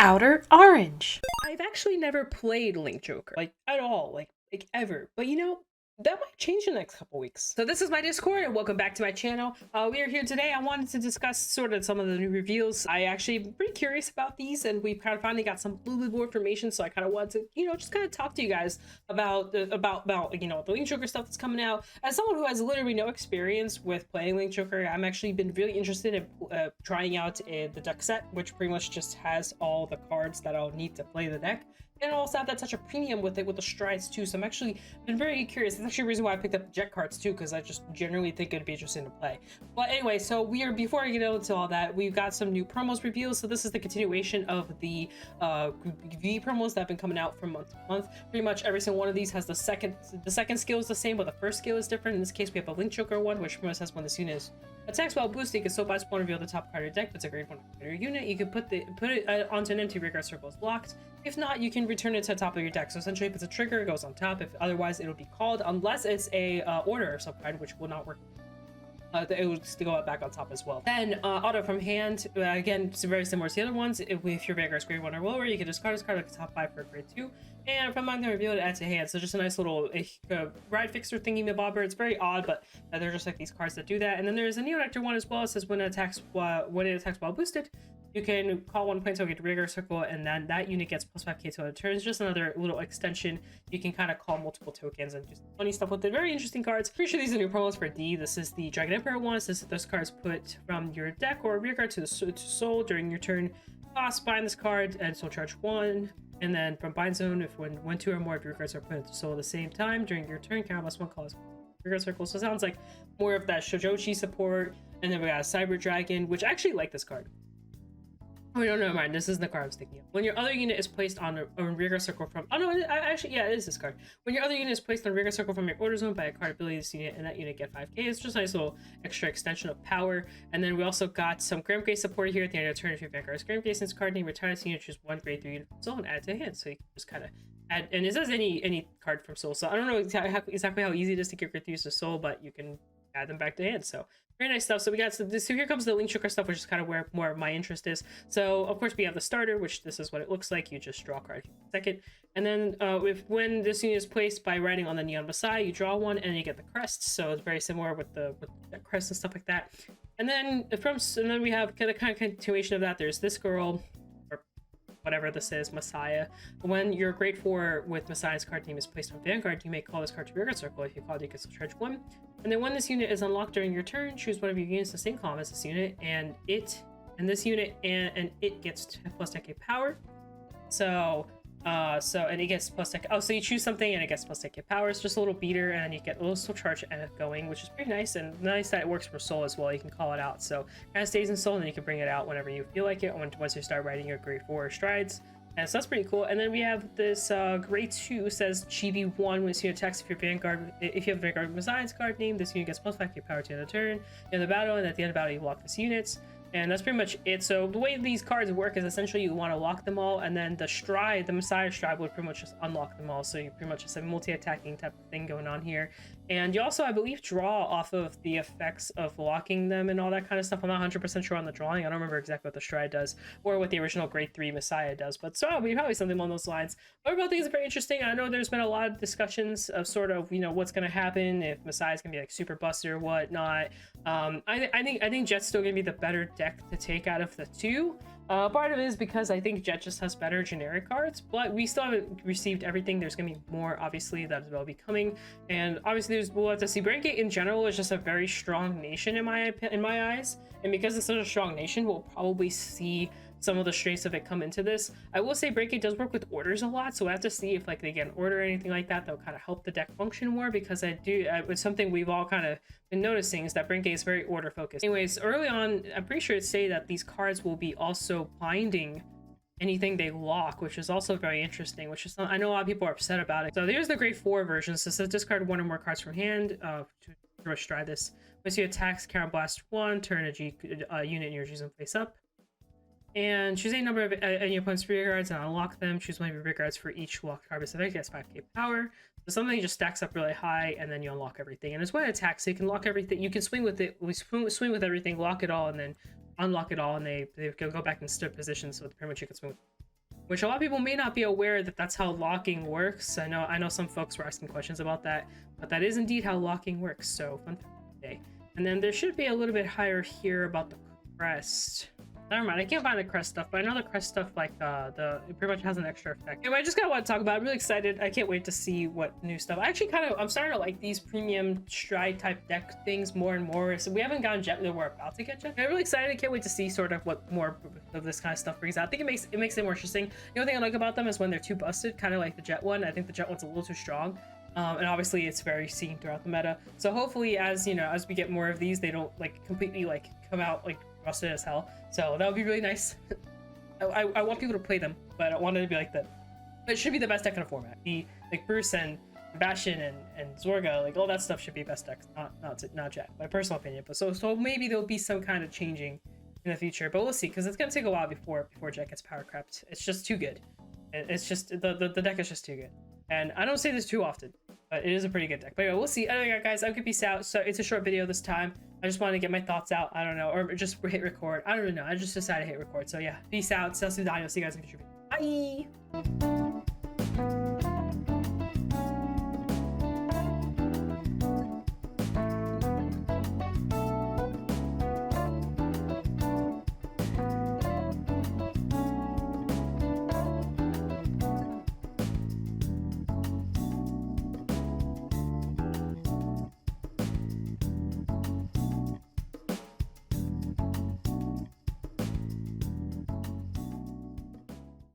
Outer Orange. I've actually never played Link Joker, like at all, like ever. But you know, that might change in the next couple weeks. So this is my Discord, and welcome back to my channel. We are here today. I wanted to discuss sort of some of the new reveals. I actually am pretty curious about these, and we kind of finally got some little bit more information. So I kind of wanted to, you know, just kind of talk to you guys about you know, the Link Joker stuff that's coming out. As someone who has literally no experience with playing Link Joker, I'm actually been really interested in trying out the deck set, which pretty much just has all the cards that I'll need to play the deck. And also have that touch of premium with it, with the strides too. So I'm actually been very curious. It's actually a reason why I picked up jet cards too, because I just generally think it'd be interesting to play. But anyway, so before I get into all that, we've got some new promos revealed. So this is the continuation of the V promos that have been coming out from month to month. Pretty much every single one of these has the second skill is the same, but the first skill is different. In this case, we have a Link Joker one, which pretty much has when this unit is attacks while boosting, you can still buy spawn reveal the top card of your deck. That's a grade 1 your unit. You can put it onto an empty rear circle is blocked. If not, you can return it to the top of your deck. So essentially, if it's a trigger, it goes on top. If otherwise, it'll be called, unless it's a order of some kind, which will not work. It will still go back on top as well. Then auto from hand, again, it's very similar to the other ones. If your Vanguard's grade 1 or lower, you can discard this card like top 5 for grade 2. And from mine, they reveal it add to hand. So just a nice little ride fixer thingy mabobber. It's very odd, but they're just like these cards that do that. And then there's a Neonectar one as well. It says when it attacks while boosted, you can call one planeswalker to Rear Circle, and then that unit gets plus 5k to other turns. Just another little extension. You can kind of call multiple tokens and just funny stuff with it. Very interesting cards. Pretty sure these are new promos for D. This is the Dragon Emperor one. This cards put from your deck or rear guard to soul during your turn. Cost bind this card and soul charge 1. And then from bind zone, if when 2 or more of your cards are put into soul at the same time during your turn, count plus 1 calls rear circle. So it sounds like more of that Shojochi support. And then we got a Cyber Dragon, which I actually like this card. Oh, no, never mind. This isn't the card I was thinking of. When your other unit is placed on a rear circle from... Oh, no, actually, yeah, it is this card. When your other unit is placed on a rear circle from your order zone by a card ability, this unit and that unit get 5k. It's just a nice little extra extension of power. And then we also got some Gramgate support here at the end of the turn. If your Vanguard's Gramgate, since card name retires, unit choose one grade 3 unit from Soul and add to hand. So you can just kind of add... And it says any card from Soul. So I don't know exactly how easy it is to get grade 3s to Soul, but you can add them back to hand. So very nice stuff. So we got so here comes the Link Joker stuff, which is kind of where more of my interest is. So of course we have the starter, which this is what it looks like. You just draw a card second, and then when this unit is placed by writing on the Neon Messiah, you draw one and you get the crest. So it's very similar with the crest and stuff like that. And then we have kind of continuation of that. There's this girl, or whatever this is, Messiah. When your grade 4 with Messiah's card name is placed on Vanguard, you may call this card to rear circle. If you call it, you can still charge 1. And then when this unit is unlocked during your turn, choose one of your units the same column as this unit, and this unit and it gets plus 10k power. So and it gets plus 10k. Oh, so you choose something and it gets plus 10k power. It's just a little beater, and you get a little soul charge going, which is pretty nice, and nice that it works for soul as well. You can call it out, so it kind of stays in soul, and then you can bring it out whenever you feel like it. Once you start writing your grade 4 strides. And so that's pretty cool. And then we have this grade 2 says Chibi 1 when this unit attacks if you have Vanguard Messiah's card name, this unit gets plus 5k power to the end of the turn in the battle, and at the end of the battle you lock this unit. And that's pretty much it. So the way these cards work is essentially you want to lock them all, and then the Messiah stride would pretty much just unlock them all. So you pretty much just have a multi-attacking type of thing going on here. And you also, I believe, draw off of the effects of locking them and all that kind of stuff. I'm not 100% sure on the drawing. I don't remember exactly what the stride does or what the original grade 3 Messiah does, but so probably something along those lines. Overall, things are very interesting. I know there's been a lot of discussions of sort of, you know, what's going to happen if Messiah's going to be like super busted or whatnot. I think Jet's still going to be the better deck to take out of the two. Part of it is because I think Jet just has better generic cards, but we still haven't received everything. There's going to be more, obviously, that will be coming, and obviously we'll have to see. Brandgate in general is just a very strong nation in my eyes, and because it's such a strong nation, we'll probably see some of the strengths of it come into this. I will say Brandgate does work with orders a lot, so we'll have to see if like they get an order or anything like that that'll kind of help the deck function more, because it's something we've all kind of been noticing is that Brandgate is very order focused. Anyways, early on, I'm pretty sure it's say that these cards will be also binding anything they lock, which is also very interesting, which is I know a lot of people are upset about it. So there's the grade 4 version. So it says discard 1 or more cards from hand to try this. Once you attacks, Counter Blast 1, turn a unit in your choosing place up. And choose a number of any opponent's rear guards and unlock them. Choose one of your rear guards for each locked card. So that gets 5k power. So something just stacks up really high, and then you unlock everything. And it's when it attacks, so you can lock everything. You can swing with it. We swing with everything, lock it all, and then unlock it all, and they go back in stood position. So pretty much you can swing with which a lot of people may not be aware that that's how locking works. I know some folks were asking questions about that, but that is indeed how locking works. So fun fact today. And then there should be a little bit higher here about the crest. Never mind, I can't find the crest stuff, but I know the crest stuff, like, it pretty much has an extra effect. Anyway, I just kind of want to talk about it. I'm really excited. I can't wait to see what new stuff. I actually I'm starting to like these premium stride type deck things more and more. So we haven't gotten jet that we're about to get jet. I'm really excited. I can't wait to see sort of what more of this kind of stuff brings out. I think it makes it more interesting. The only thing I like about them is when they're too busted, kind of like the jet one. I think the jet one's a little too strong. And obviously it's very seen throughout the meta. So hopefully as, you know, as we get more of these, they don't like completely like come out like busted as hell. So that would be really nice. I want people to play them, but I don't want it to be like that. It should be the best deck in a format. Like Bruce and Bastion and Zorga, like all that stuff should be best decks, not Jet, my personal opinion. But so maybe there'll be some kind of changing in the future, but we'll see, because it's gonna take a while before Jet gets power crept. It's just too good. It's just the deck is just too good. And I don't say this too often, but it is a pretty good deck. But anyway, we'll see. Anyway, guys, I'm gonna peace out. So it's a short video this time. I just wanted to get my thoughts out. I don't know, or just hit record. I don't know. I just decided to hit record. So yeah, peace out. See you guys in the future. Bye.